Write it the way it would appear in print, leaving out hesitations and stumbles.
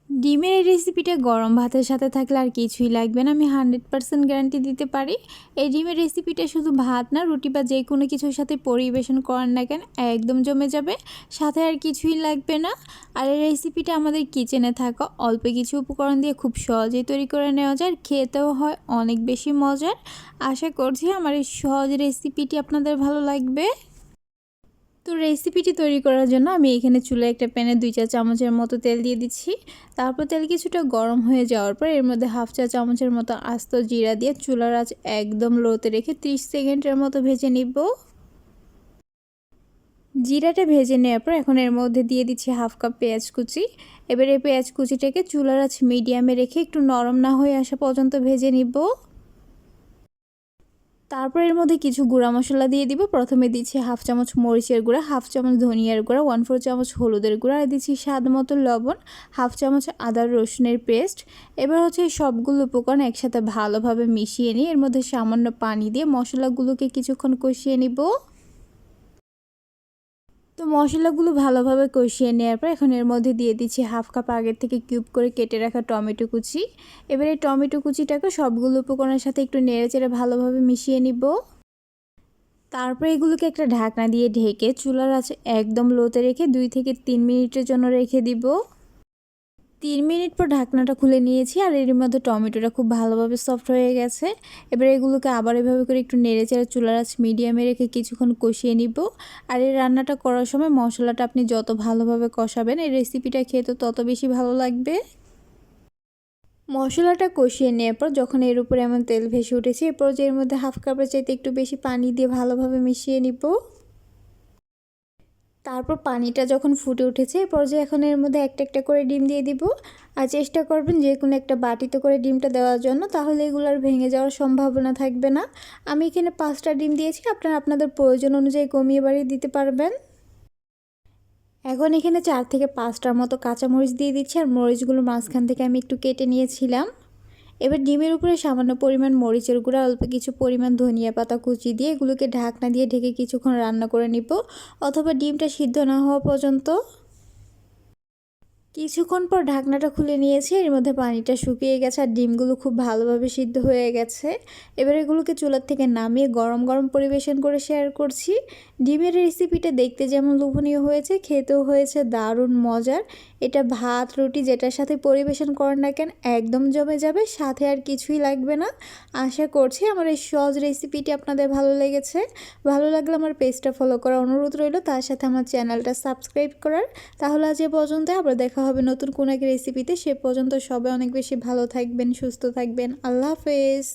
ডিমের এই রেসিপিটা গরম ভাতের সাথে থাকলে আর কিছুই লাগবে না, আমি 100% গ্যারান্টি দিতে পারি। এই ডিমের রেসিপিটা শুধু ভাত না, রুটি বা যে কোনো কিছুর সাথে পরিবেশন করার না কেন একদম জমে যাবে, সাথে আর কিছুই লাগবে না। আর এই রেসিপিটা আমাদের কিচেনে থাকা অল্প কিছু উপকরণ দিয়ে খুব সহজেই তৈরি করে নেওয়া যায়, খেতেও হয় অনেক বেশি মজার। আশা করছি আমার এই সহজ রেসিপিটি আপনাদের ভালো লাগবে। তো রেসিপিটি তৈরি করার জন্য আমি এখানে চুলায় একটা প্যানে 2 চা চামচের মতো তেল দিয়ে দিচ্ছি। তারপর তেল কিছুটা গরম হয়ে যাওয়ার পর এর মধ্যে 1/2 চা চামচের মতো আস্ত জিরা দিয়ে চুলার আঁচ একদম লোতে রেখে 30 সেকেন্ডের মতো ভেজে নিব। জিরাটা ভেজে নেওয়ার পর এখন এর মধ্যে দিয়ে দিচ্ছি 1/2 কাপ পেঁয়াজ কুচি। এবার এই পেঁয়াজ কুচিটাকে চুলার আঁচ মিডিয়ামে রেখে একটু নরম না হয়ে আসা পর্যন্ত ভেজে নিব। তারপর এর মধ্যে কিছু গুঁড়া মশলা দিয়ে দিব। প্রথমে দিচ্ছি 1/2 চামচ মরিচের গুঁড়া, 1/2 চামচ ধনিয়ার গুঁড়া, 1/4 চামচ হলুদের গুঁড়া, আর দিচ্ছি স্বাদ মতো লবণ, 1/2 চামচ আদা রসুনের পেস্ট। এবার হচ্ছে এই সবগুলো উপকরণ একসাথে ভালোভাবে মিশিয়ে নিয়ে এর মধ্যে সামান্য পানি দিয়ে মশলাগুলোকে কিছুক্ষণ কষিয়ে নিব। তো মশলাগুলো ভালোভাবে কষিয়ে নেওয়ার পর এখন এর মধ্যে দিয়ে দিচ্ছি 1/2 কাপ আগের থেকে কিউব করে কেটে রাখা টমেটো কুচি। এবার এই টমেটো কুচিটাকে সবগুলো উপকরণের সাথে একটু নেড়েচেড়ে ভালোভাবে মিশিয়ে নিব। তারপর এগুলোকে একটা ঢাকনা দিয়ে ঢেকে চুলার আঁচ একদম লোতে রেখে 2 থেকে 3 মিনিটের জন্য রেখে দিব। 3 মিনিট পর ঢাকনাটা খুলে নিয়েছি আর এর মধ্যে টমেটোটা খুব ভালোভাবে সফট হয়ে গেছে। এবার এগুলোকে আবার এভাবে করে একটু নেড়েচেড়ে চুলার আঁচ মিডিয়ামে রেখে কিছুক্ষণ কষিয়ে নিব। আর এই রান্নাটা করার সময় মশলাটা আপনি যত ভালোভাবে কষাবেন এই রেসিপিটা খেতে তত বেশি ভালো লাগবে। মশলাটা কষিয়ে নেওয়ার পর যখন এর উপরে এমন তেল ভেসে উঠেছে এরপর যে এর মধ্যে 1/2 কাপের চাইতে একটু বেশি পানি দিয়ে ভালোভাবে মিশিয়ে নিব। তারপর পানিটা যখন ফুটে উঠেছে এ পর্যায়ে এখন এর মধ্যে একটা একটা করে ডিম দিয়ে দিব। আর চেষ্টা করবেন যে কোনো একটা বাটিতে করে ডিমটা দেওয়ার জন্য, তাহলে এগুলোর ভেঙে যাওয়ার সম্ভাবনা থাকবে না। আমি এখানে 5টা ডিম দিয়েছি, আপনারা আপনাদের প্রয়োজন অনুযায়ী কমিয়ে বাড়িয়ে দিতে পারবেন। এখন এখানে 4 থেকে 5টার মতো কাঁচামরিচ দিয়ে দিচ্ছি, আর মরিচগুলো মাঝখান থেকে আমি একটু কেটে নিয়েছিলাম। এবার ডিমের উপরে সামান্য পরিমাণ মরিচের গুঁড়া, অল্প কিছু পরিমাণ ধনিয়া পাতা কুচি দিয়ে এগুলোকে ঢাকনা দিয়ে ঢেকে কিছুক্ষণ রান্না করে নিব, অথবা ডিমটা সিদ্ধ না হওয়া পর্যন্ত। কিছুক্ষণ পর ঢাকনাটা খুলে নিয়েছি, এর মধ্যে পানিটা শুকিয়ে গেছে আর ডিমগুলো খুব ভালোভাবে সিদ্ধ হয়ে গেছে। এবার এগুলোকে চুলার থেকে নামিয়ে গরম গরম পরিবেশন করে শেয়ার করছি। ডিমের রেসিপিটা দেখতে যেমন লোভনীয় হয়েছে, খেতেও হয়েছে দারুণ মজার। এটা ভাত রুটি যেটার সাথে পরিবেশন করেন না কেন একদম জমে যাবে, সাথে আর কিছুই লাগবে না। আশা করছি আমার এই সহজ রেসিপিটি আপনাদের ভালো লেগেছে। ভালো লাগলে আমার পেজটা ফলো করার অনুরোধ রইল, তার সাথে আমার চ্যানেলটা সাবস্ক্রাইব করার। তাহলে আজ এ পর্যন্ত, আবার দেখা হবে নতুন কোনো এক রেসিপিতে। সে পর্যন্ত সবাই অনেক বেশি ভালো থাকবেন, সুস্থ থাকবেন। আল্লাহ হাফেজ।